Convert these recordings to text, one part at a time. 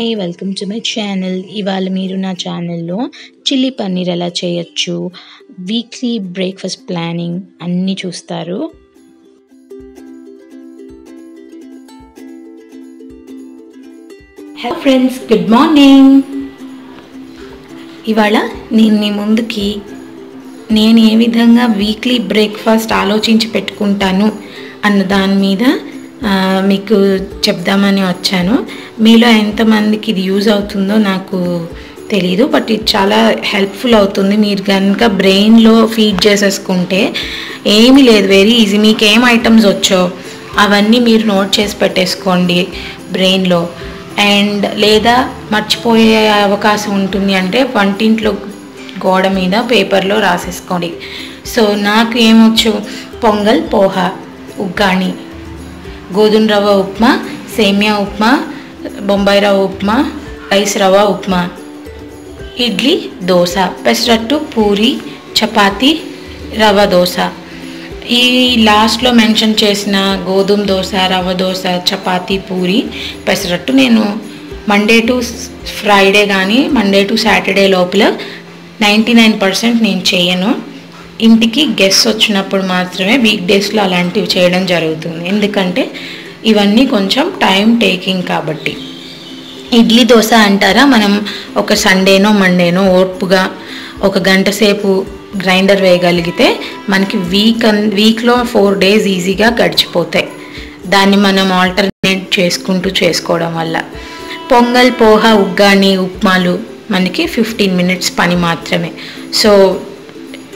Hi welcome to my channel. ఇవాళ మీరు నా ఛానల్లో చిల్లీ పన్నీర్ ఎలా చేయొచ్చు, వీక్లీ బ్రేక్ఫాస్ట్ ప్లానింగ్ అన్నీ చూస్తారు. Hello friends, good morning. ఇవాళ నేను మీ ముందుకి నేను ఏ విధంగా వీక్లీ బ్రేక్ఫాస్ట్ ఆలోచించి పెట్టుకుంటాను అన్న దాని మీద మీకు చెప్దామని వచ్చాను. మీలో ఎంతమందికి ఇది యూజ్ అవుతుందో నాకు తెలీదు, బట్ ఇది చాలా హెల్ప్ఫుల్ అవుతుంది. మీరు కనుక బ్రెయిన్లో ఫీడ్ చేసేసుకుంటే ఏమీ లేదు, వెరీ ఈజీ. మీకు ఏం ఐటమ్స్ వచ్చో అవన్నీ మీరు నోట్ చేసి పెట్టేసుకోండి బ్రెయిన్లో. అండ్ లేదా మర్చిపోయే అవకాశం ఉంటుంది అంటే వంటింట్లో గోడ మీద పేపర్లో రాసేసుకోండి. సో నాకు ఏమొచ్చు, పొంగల్, పోహా, ఉగ్గాని, గోధుమ రవ్వ ఉప్మా, సేమియా ఉప్మా, బొంబాయి రవ్వ ఉప్మా, రైస్ రవ్వ ఉప్మా, ఇడ్లీ, దోశ, పెసరట్టు, పూరి, చపాతీ, రవ్వ దోశ. ఈ లాస్ట్లో మెన్షన్ చేసిన గోధుమ దోశ, రవ్వ దోశ, చపాతీ, పూరి, పెసరట్టు నేను మండే టు ఫ్రైడే కానీ మండే టు సాటర్డే లోపల 99% నేను చేయను. ఇంటికి గెస్ట్ వచ్చినప్పుడు మాత్రమే వీక్ డేస్లో అలాంటివి చేయడం జరుగుతుంది, ఎందుకంటే ఇవన్నీ కొంచెం టైం టేకింగ్ కాబట్టి. ఇడ్లీ దోశ అంటారా, మనం ఒక సండేనో మండేనో ఓర్పుగా ఒక గంట సేపు గ్రైండర్ వేయగలిగితే మనకి వీక్లో 4 days ఈజీగా గడిచిపోతాయి, దాన్ని మనం ఆల్టర్నేట్ చేసుకోవడం వల్ల. పొంగల్, పోహా, ఉగ్గాని, ఉప్మాలు మనకి 15 minutes పని మాత్రమే. సో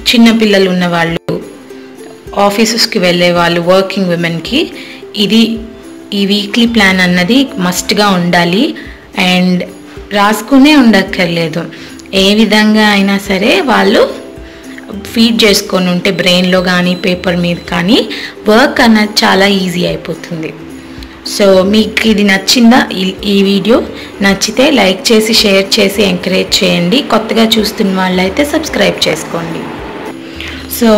చిన్నపిల్లలు ఉన్నవాళ్ళు, ఆఫీసెస్కి వెళ్ళే వాళ్ళు, వర్కింగ్ విమెన్కి ఈ వీక్లీ ప్లాన్ అన్నది మస్ట్గా ఉండాలి. అండ్ రాసుకునే ఉండక్కర్లేదు, ఏ విధంగా అయినా సరే వాళ్ళు ఫీడ్ చేసుకొని ఉంటే బ్రెయిన్లో కానీ పేపర్ మీద కానీ వర్క్ అన్నది చాలా ఈజీ అయిపోతుంది. సో మీకు ఇది నచ్చిందా? ఈ వీడియో నచ్చితే లైక్ చేసి షేర్ చేసి ఎంకరేజ్ చేయండి. కొత్తగా చూస్తున్న వాళ్ళైతే సబ్స్క్రైబ్ చేసుకోండి. సో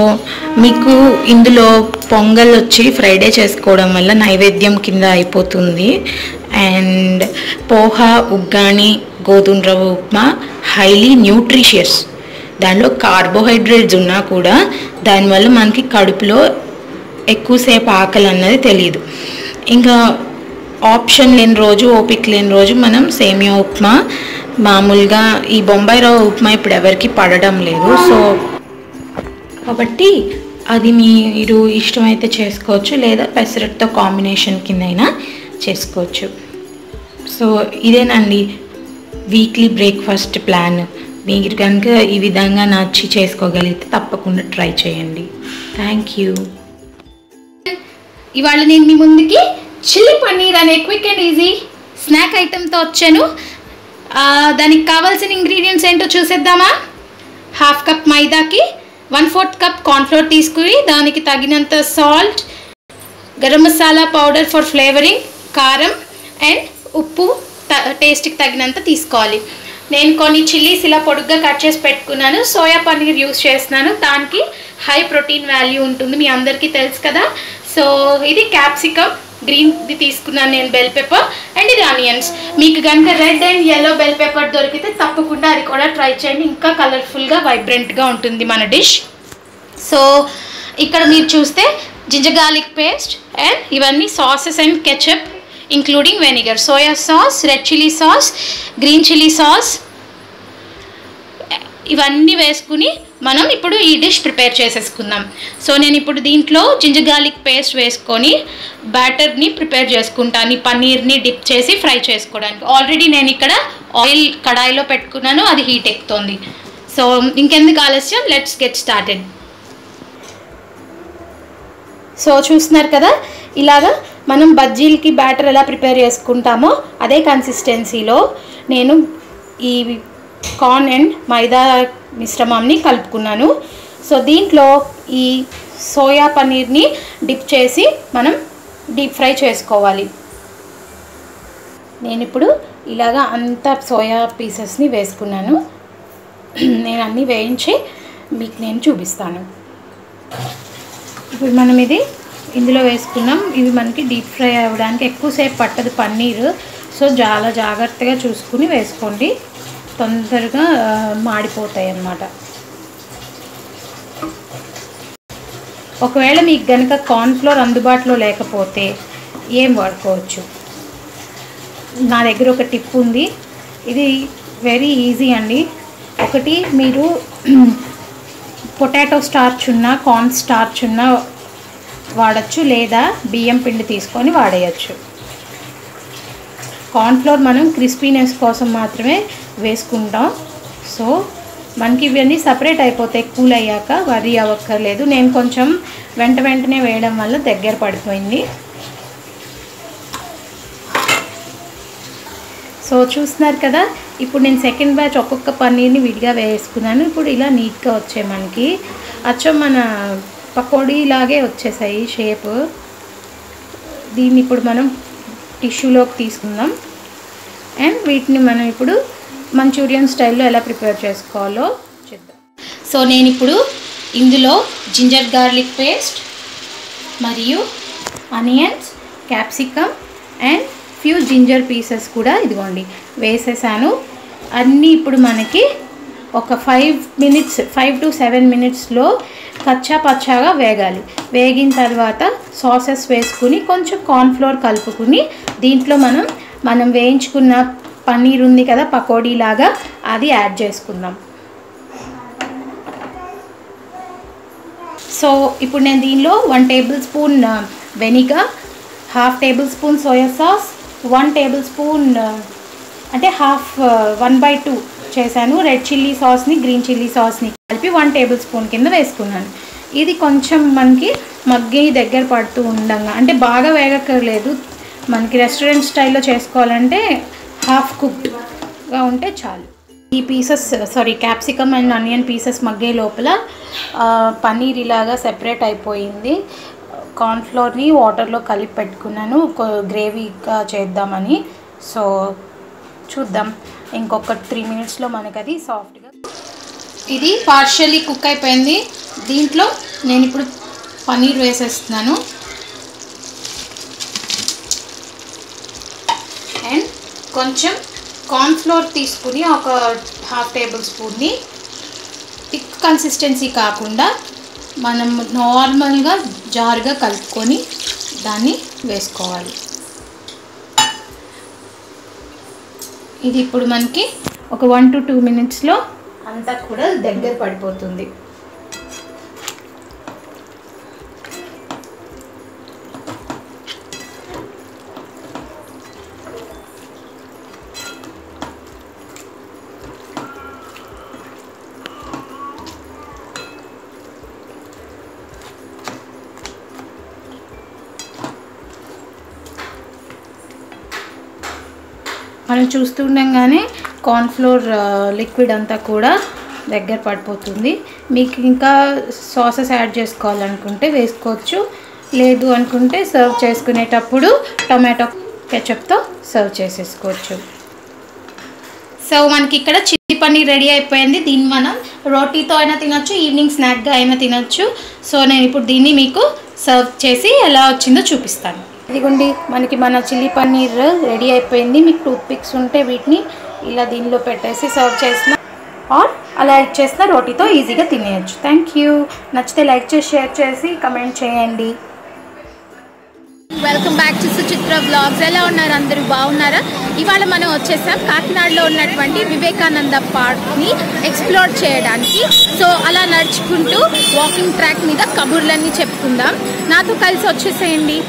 మీకు ఇందులో పొంగల్ వచ్చి ఫ్రైడే చేసుకోవడం వల్ల నైవేద్యం కింద అయిపోతుంది. అండ్ పోహా, ఉగ్గాని, గోధుమ రవ్వ ఉప్మా హైలీ న్యూట్రిషియస్. దానిలో కార్బోహైడ్రేట్స్ ఉన్నా కూడా దానివల్ల మనకి కడుపులో ఎక్కువసేపు ఆకలి అన్నది తెలియదు. ఇంకా ఆప్షన్ లేని రోజు, ఓపిక లేని రోజు మనం సేమియా ఉప్మా, మామూలుగా ఈ బొంబాయి రవ్వ ఉప్మా ఇప్పుడు ఎవరికి పడడం లేదు. సో కాబట్టి అది మీరు ఇష్టమైతే చేసుకోవచ్చు, లేదా పెసరట్తో కాంబినేషన్ కింద అయినా చేసుకోవచ్చు. సో ఇదేనండి వీక్లీ బ్రేక్ఫాస్ట్ ప్లాన్. మీరు కనుక ఈ విధంగా నచ్చి చేసుకోగలిగితే తప్పకుండా ట్రై చేయండి. Thank you. ఇవాళ నేను మీ ముందుకి చిల్లీ పన్నీర్ అనే క్విక్ అండ్ ఈజీ స్నాక్ ఐటెంతో వచ్చాను. దానికి కావాల్సిన ఇంగ్రీడియంట్స్ ఏంటో చూసేద్దామా? 1/2 cup మైదాకి 1/4 cup కార్న్ఫ్లోర్ తీసుకుని దానికి తగినంత salt, garam masala powder for flavouring, కారం అండ్ ఉప్పు టేస్ట్కి తగినంత తీసుకోవాలి. నేను కొన్ని చిల్లీస్ ఇలా పొడుగ్గా కట్ చేసి పెట్టుకున్నాను. సోయా పన్నీర్ యూస్ చేస్తున్నాను, దానికి హై ప్రోటీన్ వాల్యూ ఉంటుంది, మీ అందరికీ తెలుసు కదా. సో ఇది క్యాప్సికమ్ గ్రీన్ది తీసుకున్నాను నేను, బెల్ పెప్పర్, అండ్ ఇది ఆనియన్స్. మీకు కనుక red and yellow bell pepper దొరికితే తప్పకుండా అది కూడా ట్రై చేయండి, ఇంకా కలర్ఫుల్గా వైబ్రెంట్గా ఉంటుంది మన డిష్. సో ఇక్కడ మీరు చూస్తే జింజర్ గార్లిక్ పేస్ట్ అండ్ ఇవన్నీ sauces and ketchup including vinegar, soya sauce, red chilli sauce, green chilli sauce, ఇవన్నీ వేసుకుని మనం ఇప్పుడు ఈ డిష్ ప్రిపేర్ చేసేసుకుందాం. సో నేను ఇప్పుడు దీంట్లో జింజర్ గార్లిక్ పేస్ట్ వేసుకొని బ్యాటర్ని ప్రిపేర్ చేసుకుంటాను, ఈ పన్నీర్ని డిప్ చేసి ఫ్రై చేసుకోవడానికి. ఆల్రెడీ నేను ఇక్కడ ఆయిల్ కడాయిలో పెట్టుకున్నాను, అది హీట్ ఎక్కుతోంది. సో ఇంకెందుకు ఆలస్యం, లెట్స్ గెట్ స్టార్టెడ్. సో చూస్తున్నారు కదా, ఇలాగా మనం బజ్జీలకి బ్యాటర్ ఎలా ప్రిపేర్ చేసుకుంటామో అదే కన్సిస్టెన్సీలో నేను ఈ కార్న్ అండ్ మైదా మిశ్రమాన్ని కలుపుకున్నాను. సో దీంట్లో ఈ సోయా పన్నీర్ని డిప్ చేసి మనం డీప్ ఫ్రై చేసుకోవాలి. నేను ఇప్పుడు ఇలాగా అంతా సోయా పీసెస్ని వేసుకున్నాను. నేను అన్నీ వేయించి మీకు నేను చూపిస్తాను. ఇప్పుడు మనం ఇందులో వేసుకున్నాం. ఇవి మనకి డీప్ ఫ్రై అవ్వడానికి ఎక్కువసేపు పట్టదు పన్నీరు. సో చాలా జాగ్రత్తగా చూసుకుని వేసుకోండి, తొందరగా మాడిపోతాయి అన్నమాట. ఒకవేళ మీకు కనుక కార్న్ఫ్లోర్ అందుబాటులో లేకపోతే ఏం వాడుకోవచ్చు. నా దగ్గర ఒక టిప్ ఉంది, ఇది వెరీ ఈజీ అండి. ఒకటి, మీరు పొటాటో స్టార్చ్ ఉన్న కార్న్ స్టార్చ్ ఉన్న వాడచ్చు, లేదా బియ్యం పిండి తీసుకొని వాడేయచ్చు. కార్న్ఫ్లోర్ మనం క్రిస్పీనెస్ కోసం మాత్రమే వేసుకుంటాం. సో మనకి ఇవన్నీ సపరేట్ అయిపోతాయి కూల్ అయ్యాక, వరి అవ్వక్కర్లేదు. నేను కొంచెం వెంటనే వేయడం వల్ల దగ్గర పడిపోయింది. సో చూస్తున్నారు కదా, ఇప్పుడు నేను సెకండ్ బ్యాచ్ ఒక్కొక్క పన్నీర్ని విడిగా వేసుకున్నాను. ఇప్పుడు ఇలా నీట్గా వచ్చాయి, మనకి అచ్చం మన పకోడీ లాగే వచ్చేసాయి షేప్. దీన్ని ఇప్పుడు మనం టిష్యూలోకి తీసుకుందాం. అండ్ వీటిని మనం ఇప్పుడు మంచూరియన్ స్టైల్లో ఎలా ప్రిపేర్ చేసుకోవాలో చూద్దాం. సో నేను ఇప్పుడు ఇందులో జింజర్ గార్లిక్ పేస్ట్ మరియు onions, capsicum and few ginger pieces కూడా ఇదిగోండి వేసేసాను. అన్నీ ఇప్పుడు మనకి ఒక 5 to 7 మినిట్స్లో కచ్చా పచ్చాగా వేగాలి. వేగిన తర్వాత సాసెస్ వేసుకుని కొంచెం కార్న్ఫ్లోర్ కలుపుకుని దీంట్లో మనం వేయించుకున్న పన్నీర్ ఉంది కదా పకోడీ లాగా, అది యాడ్ చేసుకుందాం. సో ఇప్పుడు నేను దీనిలో 1 table spoon vinegar, 1/2 table spoon soya sauce, 1 table spoon అంటే 1/2 చేశాను రెడ్ చిల్లీ సాస్ని, గ్రీన్ చిల్లీ సాస్ని కలిపి 1 టేబుల్ స్పూన్ కింద వేసుకున్నాను. ఇది కొంచెం మనకి మగ్గి దగ్గర పడుతూ ఉండగా, అంటే బాగా వేగక్కర్లేదు, మనకి రెస్టారెంట్ స్టైల్లో చేసుకోవాలంటే హాఫ్ కుక్డ్గా ఉంటే చాలు. ఈ క్యాప్సికమ్ అండ్ ఆనియన్ పీసెస్ మగ్గే లోపల పన్నీర్ ఇలాగా సెపరేట్ అయిపోయింది. కార్న్ఫ్లోర్ని వాటర్లో కలిపి పెట్టుకున్నాను గ్రేవీగా చేద్దామని. సో చూద్దాం, ఇంకొక 3 మినిట్స్లో మనకు అది సాఫ్ట్గా. ఇది పార్షియల్లీ కుక్ అయిపోయింది. దీంట్లో నేను ఇప్పుడు పన్నీర్ వేసేస్తున్నాను. అండ్ కొంచెం కార్న్ఫ్లోర్ తీసుకుని ఒక 1/2 టేబుల్ స్పూన్ని, థిక్ కన్సిస్టెన్సీ కాకుండా మనం నార్మల్గా జారుగా కలుపుకొని దాన్ని వేసుకోవాలి. ఇది ఇప్పుడు మనకి ఒక 1 to 2 మినిట్స్లో అంతా కూడా దగ్గర పడిపోతుంది. మనం చూస్తుండగానే కార్న్ఫ్లోర్ లిక్విడ్ అంతా కూడా దగ్గర పడిపోతుంది. మీకు ఇంకా సాసెస్ యాడ్ చేసుకోవాలనుకుంటే వేసుకోవచ్చు, లేదు అనుకుంటే సర్వ్ చేసుకునేటప్పుడు టొమాటో కెచప్తో సర్వ్ చేసేసుకోవచ్చు. సో మనకి ఇక్కడ చిల్లీ పన్నీర్ రెడీ అయిపోయింది. దీన్ని మనం రోటీతో అయినా తినొచ్చు, ఈవినింగ్ స్నాక్గా అయినా తినొచ్చు. సో నేను ఇప్పుడు దీన్ని మీకు సర్వ్ చేసి ఎలా వచ్చిందో చూపిస్తాను. ఇదిగోండి, మన చిల్లీ పన్నీర్ రెడీ అయిపోయింది. మీకు టూత్ పిక్స్ ఉంటే వీటిని ఇలా దీనిలో పెట్టేసి సర్వ్ చేసిన ఆర్ అలా ఇచ్చేసిన రోటీతో ఈజీగా తినేయచ్చు. Thank you. నచ్చితే లైక్ చేసి, షేర్ చేసి, కమెంట్ చేయండి. Welcome back to Suchitra blogs. ఎలా ఉన్నారు అందరూ? బాగున్నారా? ఇవాళ మనం వచ్చేసాం కాకినాడలో ఉన్నటువంటి వివేకానంద పార్క్ని ఎక్స్ప్లోర్ చేయడానికి. సో అలా నడుచుకుంటూ వాకింగ్ ట్రాక్ మీద కబుర్లన్నీ చెప్పుకుందాం. నాతో కలిసి వచ్చేసేయండి.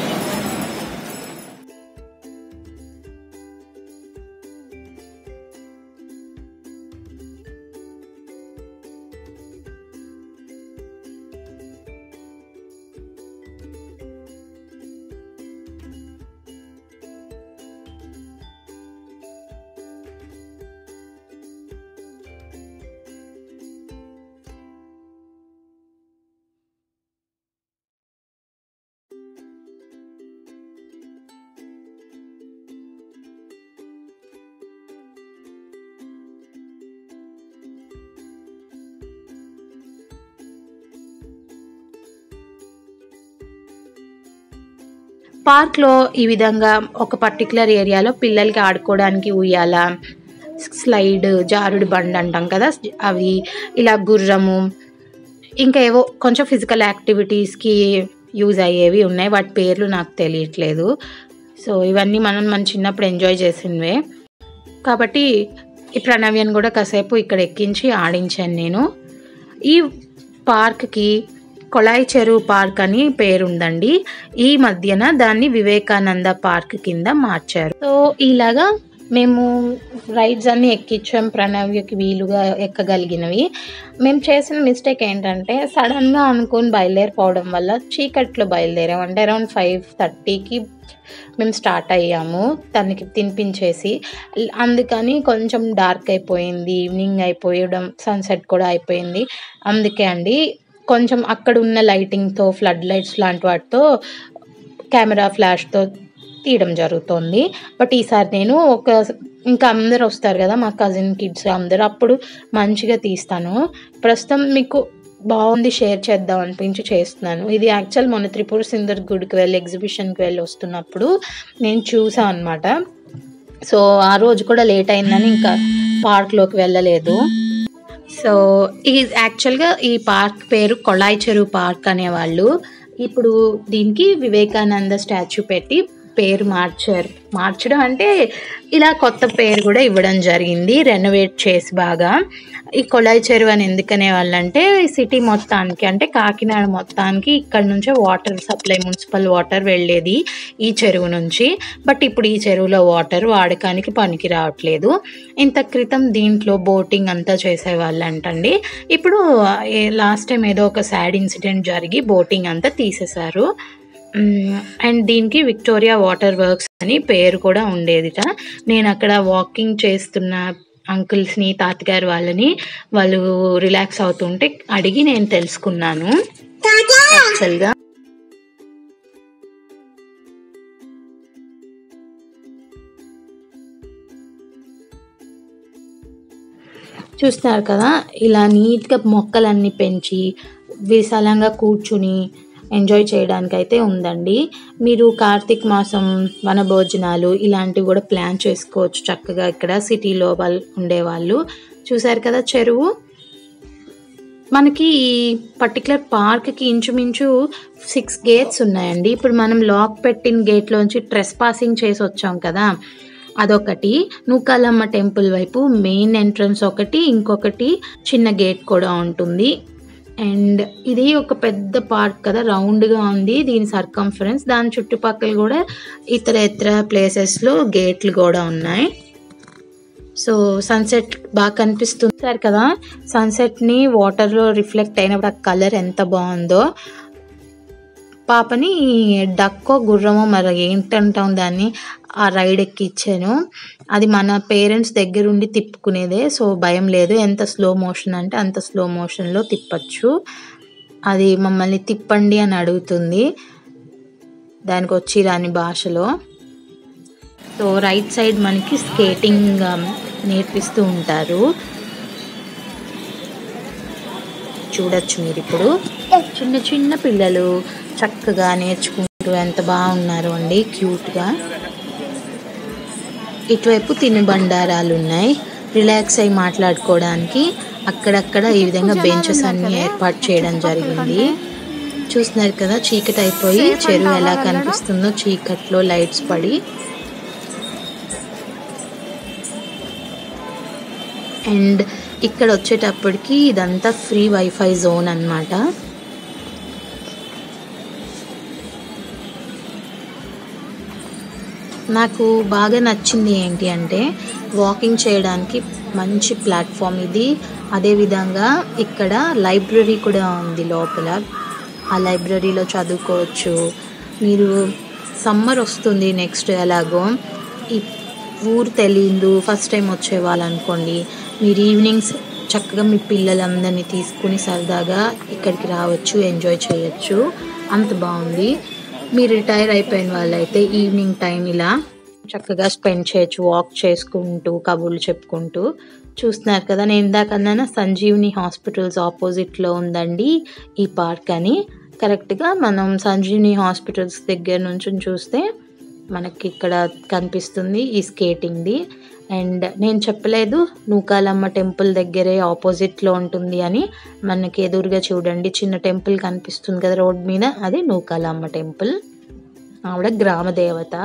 పార్క్లో ఈ విధంగా ఒక పర్టికులర్ ఏరియాలో పిల్లలకి ఆడుకోవడానికి ఉయ్యాల, స్లైడ్, జారుడు బండి అంటాం కదా అవి, ఇలా గుర్రము, ఇంకా ఏవో కొంచెం ఫిజికల్ యాక్టివిటీస్కి యూజ్ అయ్యేవి ఉన్నాయి. వాటి పేర్లు నాకు తెలియట్లేదు. సో ఇవన్నీ మన చిన్నప్పుడు ఎంజాయ్ చేసినవే కాబట్టి ఈ ప్రణవ్యను కూడా కాసేపు ఇక్కడ ఎక్కించి ఆడించాను నేను. ఈ పార్క్కి కొళాయి చెరువు పార్క్ అని పేరుందండి. ఈ మధ్యన దాన్ని వివేకానంద పార్క్ కింద మార్చారు. సో ఇలాగా మేము రైడ్స్ అన్నీ ఎక్కించాం, ప్రణవ్యకి వీలుగా ఎక్కగలిగినవి. మేము చేసిన మిస్టేక్ ఏంటంటే సడన్గా అనుకొని బయలుదేరిపోవడం వల్ల చీకట్లో బయలుదేరాం. అంటే అరౌండ్ 5:30కి మేము స్టార్ట్ అయ్యాము తనకి తినిపించేసి. అందుకని కొంచెం డార్క్ అయిపోయింది, ఈవినింగ్ అయిపోయడం, సన్సెట్ కూడా అయిపోయింది. అందుకే అండి కొంచెం అక్కడ ఉన్న లైటింగ్తో, ఫ్లడ్ లైట్స్ లాంటి వాటితో, కెమెరా ఫ్లాష్తో తీయడం జరుగుతుంది. బట్ ఈసారి నేను ఇంకా అందరు వస్తారు కదా మా కజిన్ కిడ్స్ అందరూ, అప్పుడు మంచిగా తీస్తాను. ప్రస్తుతం మీకు బాగుంది షేర్ చేద్దాం అనిపించి చేస్తున్నాను. ఇది యాక్చువల్ మొన్న త్రిపుర సుందర్ గుడికి వెళ్ళి ఎగ్జిబిషన్కి వెళ్ళి వస్తున్నప్పుడు నేను చూసాను అనమాట. సో ఆ రోజు కూడా లేట్ అయిందని ఇంకా పార్క్లోకి వెళ్ళలేదు. సో ఈ యాక్చువల్గా ఈ పార్క్ పేరు కొళాయి చెరువు పార్క్ అనేవాళ్ళు. ఇప్పుడు దీనికి వివేకానంద స్టాచ్యూ పెట్టి పేరు మార్చడం అంటే ఇలా కొత్త పేరు కూడా ఇవ్వడం జరిగింది, రెనోవేట్ చేసి బాగా. ఈ కొళాయి చెరువు అని ఎందుకనే వాళ్ళంటే సిటీ మొత్తానికి, అంటే కాకినాడ మొత్తానికి ఇక్కడ నుంచే వాటర్ సప్లై, మున్సిపల్ వాటర్ వెళ్ళేది ఈ చెరువు నుంచి. బట్ ఇప్పుడు ఈ చెరువులో వాటర్ వాడకానికి పనికి రావట్లేదు. ఇంత క్రితం దీంట్లో బోటింగ్ అంతా చేసేవాళ్ళంటండి. ఇప్పుడు లాస్ట్ టైం ఏదో ఒక సాడ్ ఇన్సిడెంట్ జరిగి బోటింగ్ అంతా తీసేశారు. అండ్ దీనికి విక్టోరియా వాటర్ వర్క్స్ అని పేరు కూడా ఉండేదిట. నేను అక్కడ వాకింగ్ చేస్తున్న అంకుల్స్ని, తాతగారు వాళ్ళు రిలాక్స్ అవుతుంటే అడిగి నేను తెలుసుకున్నాను. యాక్చువల్గా చూస్తున్నారు కదా, ఇలా నీట్గా మొక్కలన్నీ పెంచి విశాలంగా కూర్చుని ఎంజాయ్ చేయడానికి అయితే ఉందండి. మీరు కార్తీక మాసం వనభోజనాలు ఇలాంటివి కూడా ప్లాన్ చేసుకోవచ్చు చక్కగా ఇక్కడ సిటీలో ఉండేవాళ్ళు. చూసారు కదా చెరువు. మనకి ఈ పర్టికులర్ పార్క్కి ఇంచుమించు 6 గేట్స్ ఉన్నాయండి. ఇప్పుడు మనం లాక్ పెట్టిన గేట్లోంచి ట్రెస్ పాసింగ్ చేసి వచ్చాం కదా, అదొకటి. నూకాలమ్మ టెంపుల్ వైపు మెయిన్ ఎంట్రన్స్ ఒకటి, ఇంకొకటి చిన్న గేట్ కూడా ఉంటుంది. అండ్ ఇది ఒక పెద్ద పార్క్ కదా, రౌండ్గా ఉంది దీని సర్కంఫరెన్స్. దాని చుట్టుపక్కల కూడా ఇతర ప్లేసెస్లో గేట్లు కూడా ఉన్నాయి. సో సన్సెట్ బాగా కనిపిస్తుంది సార్ కదా. సన్సెట్ని వాటర్లో రిఫ్లెక్ట్ అయినప్పుడు ఆ కలర్ ఎంత బాగుందో. పాపని డక్కో గుర్రమో మరి ఏంటంటాం దాన్ని, ఆ రైడ్ ఎక్కిచ్చాను. అది మన పేరెంట్స్ దగ్గరుండి తిప్పుకునేదే, సో భయం లేదు. ఎంత స్లో మోషన్ అంటే అంత స్లో మోషన్లో తిప్పచ్చు. అది మమ్మల్ని తిప్పండి అని అడుగుతుంది, దానికి వచ్చి రాని భాషలో. సో రైట్ సైడ్ మనకి స్కేటింగ్ నేర్పిస్తూ ఉంటారు, చూడొచ్చు మీరు. ఇప్పుడు చిన్న చిన్న పిల్లలు చక్కగా నేర్చుకుంటూ ఎంత బాగున్నారు అండి, క్యూట్గా. ఇటువైపు తినుబండారాలు ఉన్నాయి, రిలాక్స్ అయి మాట్లాడుకోవడానికి. అక్కడక్కడ ఈ విధంగా బెంచెస్ అన్ని ఏర్పాటు చేయడం జరిగింది. చూస్తున్నారు కదా, చీకటి అయిపోయి చెరువు ఎలా కనిపిస్తుందో చీకట్లో లైట్స్ పడి. అండ్ ఇక్కడ వచ్చేటప్పటికి ఇదంతా ఫ్రీ వైఫై జోన్ అన్నమాట. నాకు బాగా నచ్చింది ఏంటి అంటే వాకింగ్ చేయడానికి మంచి ప్లాట్ఫామ్ ఇది. అదేవిధంగా ఇక్కడ లైబ్రరీ కూడా ఉంది లోపల, ఆ లైబ్రరీలో చదువుకోవచ్చు మీరు. సమ్మర్ వస్తుంది నెక్స్ట్, ఎలాగో ఈ ఊరు తెలియదు ఫస్ట్ టైం వచ్చే వాళ్ళనుకోండి, మీరు ఈవినింగ్స్ చక్కగా మీ పిల్లలందరినీ తీసుకుని సరదాగా ఇక్కడికి రావచ్చు, ఎంజాయ్ చేయొచ్చు. అంత బాగుంది. మీరు రిటైర్ అయిపోయిన వాళ్ళైతే ఈవినింగ్ టైం ఇలా చక్కగా స్పెండ్ చేయొచ్చు, వాక్ చేసుకుంటూ కబుర్లు చెప్పుకుంటూ. చూస్తున్నారు కదా, నేను ఇందాకన్నా సంజీవిని హాస్పిటల్స్ ఆపోజిట్లో ఉందండి ఈ పార్క్ అని. కరెక్ట్గా మనం సంజీవిని హాస్పిటల్స్ దగ్గర నుంచి చూస్తే మనకి ఇక్కడ కనిపిస్తుంది ఈ స్కేటింగ్ది. అండ్ నేను చెప్పలేదు నూకాలమ్మ టెంపుల్ దగ్గరే ఆపోజిట్లో ఉంటుంది అని. మనకి ఎదురుగా చూడండి చిన్న టెంపుల్ కనిపిస్తుంది కదా రోడ్ మీద, అది నూకాలమ్మ టెంపుల్. ఆవిడ గ్రామ దేవత.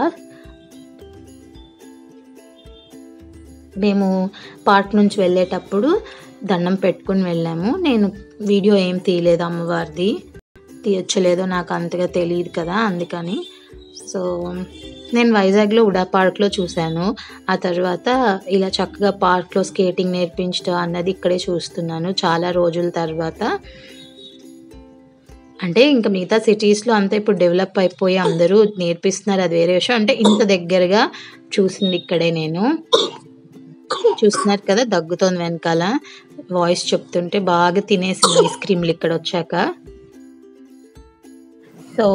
మేము పార్క్ నుంచి వెళ్ళేటప్పుడు దండం పెట్టుకుని వెళ్ళాము. నేను వీడియో ఏం తీయలేదు అమ్మవారిది, తీయొచ్చలేదో నాకు అంతగా తెలియదు కదా అందుకని. సో నేను వైజాగ్లో ఉడా పార్క్లో చూశాను. ఆ తర్వాత ఇలా చక్కగా పార్క్లో స్కేటింగ్ నేర్పించడం అన్నది ఇక్కడే చూస్తున్నాను చాలా రోజుల తర్వాత. అంటే ఇంకా మిగతా సిటీస్లో అంతా ఇప్పుడు డెవలప్ అయిపోయి అందరూ నేర్పిస్తున్నారు, అది వేరే విషయం. అంటే ఇంత దగ్గరగా చూసింది ఇక్కడే నేను. చూస్తున్నారు కదా దగ్గుతోంది వెనకాల, వాయిస్ చెప్తుంటే. బాగా తినేసింది ఐస్ క్రీమ్లు ఇక్కడ వచ్చాక. సో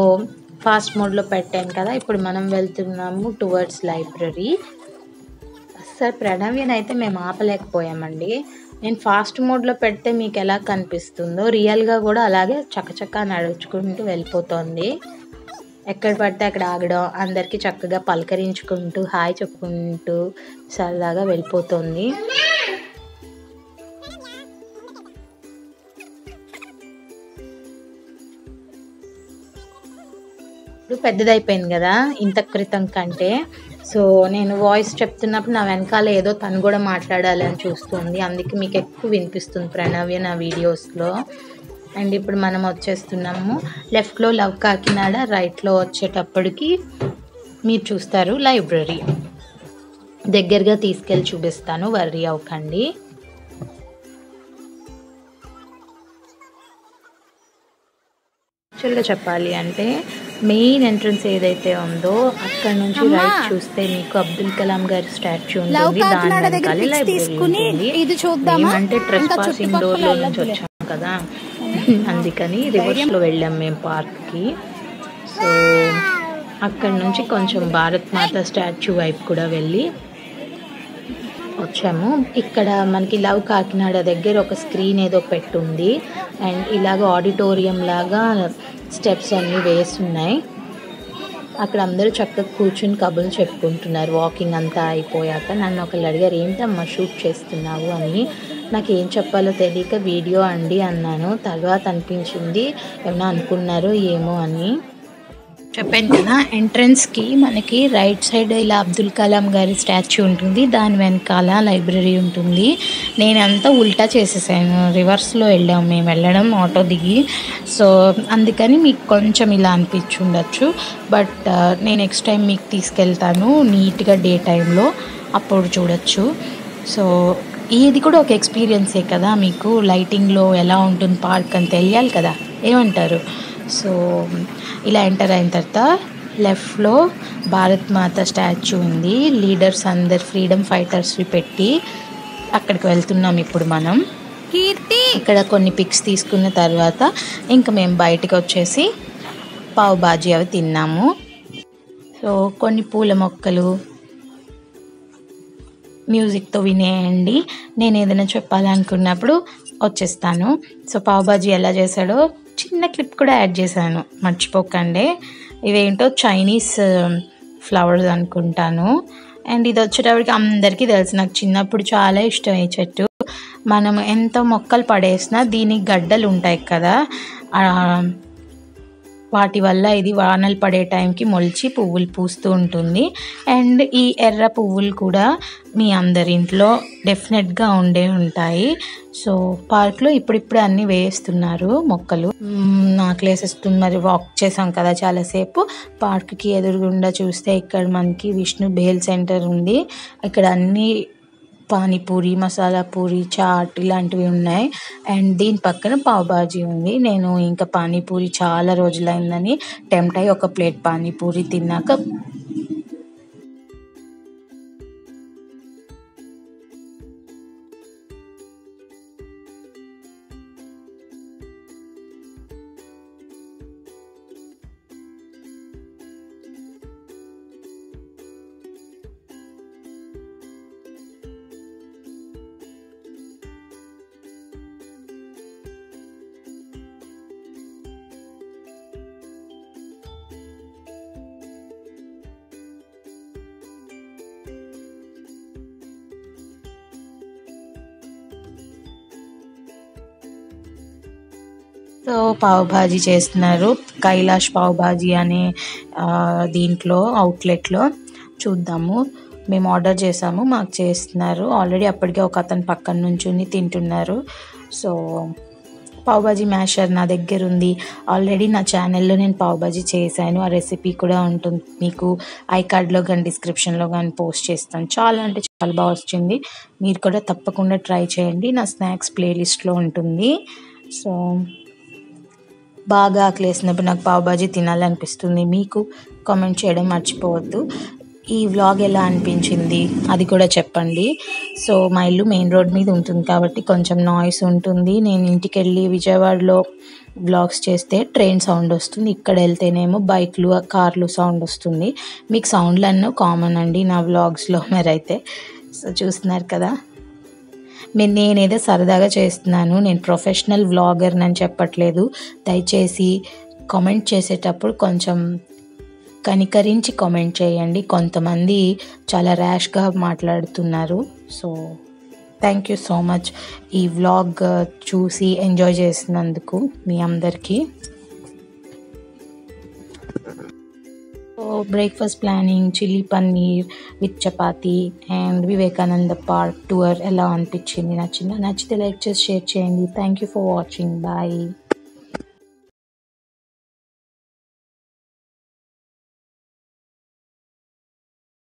ఫాస్ట్ మోడ్లో పెట్టాను కదా, ఇప్పుడు మనం వెళ్తున్నాము టువర్డ్స్ లైబ్రరీ. సార్ ప్రణవ్యని అయితే మేము ఆపలేకపోయామండి. నేను ఫాస్ట్ మోడ్లో పెడితే మీకు ఎలా కనిపిస్తుందో రియల్గా కూడా అలాగే చక్కచక్క నడుచుకుంటూ వెళ్ళిపోతుంది. ఎక్కడ పడితే అక్కడ ఆగడం, అందరికీ చక్కగా పలకరించుకుంటూ హాయ్ చెప్పుకుంటూ సరదాగా వెళ్ళిపోతుంది. ఇప్పుడు పెద్దదైపోయింది కదా ఇంత క్రితం కంటే. సో నేను వాయిస్ చెప్తున్నప్పుడు నా వెనకాల ఏదో తను కూడా మాట్లాడాలి అని చూస్తుంది, అందుకే మీకు ఎక్కువ వినిపిస్తుంది ప్రణవ్య నా వీడియోస్లో. అండ్ ఇప్పుడు మనం వచ్చేస్తున్నాము లెఫ్ట్లో లవ్ కాకినాడ, రైట్లో వచ్చేటప్పటికి మీరు చూస్తారు లైబ్రరీ. దగ్గరగా తీసుకెళ్ళి చూపిస్తాను, వర్రీ అవ్వకండి. యాక్చువల్గా చెప్పాలి అంటే మెయిన్ ఎంట్రన్స్ ఏదైతే ఉందో అక్కడ నుంచి రైట్ చూస్తే మీకు అబ్దుల్ కలాం గారి స్టాచ్యూ ఉంటుంది. దాని వెనకాల లైబ్రరీ ఉంటుంది. అంటే ట్రెస్ పాసింగ్ డోర్లో నుంచి వచ్చాం కదా అందుకని రివర్స్లో వెళ్ళాం మేము పార్క్కి. సో అక్కడ నుంచి కొంచెం భారత్ మాత స్టాచ్యూ వైపు కూడా వెళ్ళి వచ్చాము. ఇక్కడ మనకి లవ్ కాకినాడ దగ్గర ఒక స్క్రీన్ ఏదో పెట్టుంది. అండ్ ఇలాగ ఆడిటోరియం లాగా స్టెప్స్ అన్నీ వేస్తున్నాయి. అక్కడ అందరూ చక్కగా కూర్చుని కబుర్లు చెప్పుకుంటున్నారు వాకింగ్ అంతా అయిపోయాక. నన్ను ఒకళ్ళు అడిగారు ఏంటమ్మా షూట్ చేస్తున్నావు అని. నాకు ఏం చెప్పాలో తెలియక వీడియో అండి అన్నాను. తర్వాత అనిపించింది ఏమన్నా అనుకున్నారో ఏమో అని. చెప్పాను కదా ఎంట్రన్స్కి మనకి రైట్ సైడ్ ఇలా అబ్దుల్ కలాం గారి స్టాచ్యూ ఉంటుంది, దాని వెనకాల లైబ్రరీ ఉంటుంది. నేనంతా ఉల్టా చేసేసాను, రివర్స్లో వెళ్ళాము మేము వెళ్ళడం ఆటో దిగి. సో అందుకని మీకు కొంచెం ఇలా అనిపించి ఉండొచ్చు. బట్ నేను నెక్స్ట్ టైం మీకు తీసుకెళ్తాను నీట్గా డే టైంలో, అప్పుడు చూడొచ్చు. సో ఇది కూడా ఒక ఎక్స్పీరియన్సే కదా, మీకు లైటింగ్లో ఎలా ఉంటుంది పార్క్ అని తెలియాలి కదా, ఏమంటారు? సో ఇలా ఎంటర్ అయిన తర్వాత లెఫ్ట్లో భారత్ మాత స్టాచ్యూ ఉంది. లీడర్స్ అందరు ఫ్రీడమ్ ఫైటర్స్వి పెట్టి అక్కడికి వెళ్తున్నాం ఇప్పుడు మనం. ఇక్కడ కొన్ని పిక్స్ తీసుకున్న తర్వాత ఇంకా మేము బయటకు వచ్చేసి పావ్ బాజీ అవి తిన్నాము. సో కొన్ని పూల మొక్కలు మ్యూజిక్తో వినేయండి. నేను ఏదైనా చెప్పాలనుకున్నప్పుడు వచ్చేస్తాను. సో పావ్ బాజీ ఎలా చేశాడో చిన్న క్లిప్ కూడా యాడ్ చేశాను, మర్చిపోకండి. ఇవేంటో చైనీస్ ఫ్లవర్స్ అనుకుంటాను. అండ్ ఇది వచ్చేటప్పటికి అందరికీ తెలుసు, నాకు చిన్నప్పుడు చాలా ఇష్టం ఈ చెట్టు. మనం ఎంత మొక్కలు పడేసినా దీనికి గడ్డలు ఉంటాయి కదా, వాటి వల్ల ఇది వానలు పడే టైంకి మొలిచి పువ్వులు పూస్తూ ఉంటుంది. అండ్ ఈ ఎర్ర పువ్వులు కూడా మీ అందరి ఇంట్లో డెఫినెట్గా ఉండే ఉంటాయి. సో పార్క్లో ఇప్పుడిప్పుడే అన్నీ వేస్తున్నారు మొక్కలు. నాకులేసేస్తుంది. మరి వాక్ చేసాం కదా చాలాసేపు. పార్క్కి ఎదురుగుండా చూస్తే ఇక్కడ మనకి విష్ణు బేల్ సెంటర్ ఉంది. ఇక్కడ అన్నీ పానీపూరి, మసాలా పూరి, చాట్ ఇలాంటివి ఉన్నాయి. అండ్ దీని పక్కన పావ్ బాజీ ఉంది. నేను ఇంకా పానీపూరి చాలా రోజులైందని టెంప్ట్ అయ్యి ఒక ప్లేట్ పానీపూరి తిన్నాక సో పావ్ భాజీ చేస్తున్నారు, కైలాష్ పావ్ భాజీ అనే దీంట్లో అవుట్లెట్లో. చూద్దాము. మేము ఆర్డర్ చేసాము, మాకు చేస్తున్నారు. ఆల్రెడీ అప్పటికే ఒక అతను పక్కన నుంచి తింటున్నారు. సో పావ్ భాజీ మ్యాషర్ నా దగ్గర ఉంది. ఆల్రెడీ నా ఛానల్లో నేను పావ్ భాజీ చేశాను. ఆ రెసిపీ కూడా ఉంటుంది, మీకు ఐ కార్డ్లో కానీ డిస్క్రిప్షన్లో కానీ పోస్ట్ చేస్తాను. చాలా అంటే చాలా బాగా వచ్చింది. మీరు కూడా తప్పకుండా ట్రై చేయండి. నా స్నాక్స్ ప్లేలిస్ట్లో ఉంటుంది. సో బాగా ఆకలేసినప్పుడు నాకు పావ్ భాజీ తినాలనిపిస్తుంది. మీకు కామెంట్ చేయడం మర్చిపోవద్దు. ఈ వ్లాగ్ ఎలా అనిపించింది అది కూడా చెప్పండి. సో మా ఇల్లు మెయిన్ రోడ్ మీద ఉంటుంది కాబట్టి కొంచెం నాయిస్ ఉంటుంది. నేను ఇంటికి వెళ్ళి విజయవాడలో వ్లాగ్స్ చేస్తే ట్రైన్ సౌండ్ వస్తుంది, ఇక్కడ వెళ్తేనేమో బైక్లు కార్లు సౌండ్ వస్తుంది. మీకు సౌండ్లు అన్నీ కామన్ అండి నా వ్లాగ్స్లో మరైతే. సో చూస్తున్నారు కదా, నేనేదో సరదాగా చేస్తున్నాను, నేను ప్రొఫెషనల్ వ్లాగర్ అని చెప్పట్లేదు. దయచేసి కామెంట్ చేసేటప్పుడు కొంచెం కనికరించి కామెంట్ చేయండి. కొంతమంది చాలా ర్యాష్గా మాట్లాడుతున్నారు. So thank you so much ఈ వ్లాగ్ చూసి ఎంజాయ్ చేసినందుకు మీ అందరికీ. So breakfast planning chilli paneer with chapati and Vivekananda park tour ఎలా అనిపించింది, నచ్చితే లైక్ చేసి షేర్ చేయండి. Thank you for watching. Bye.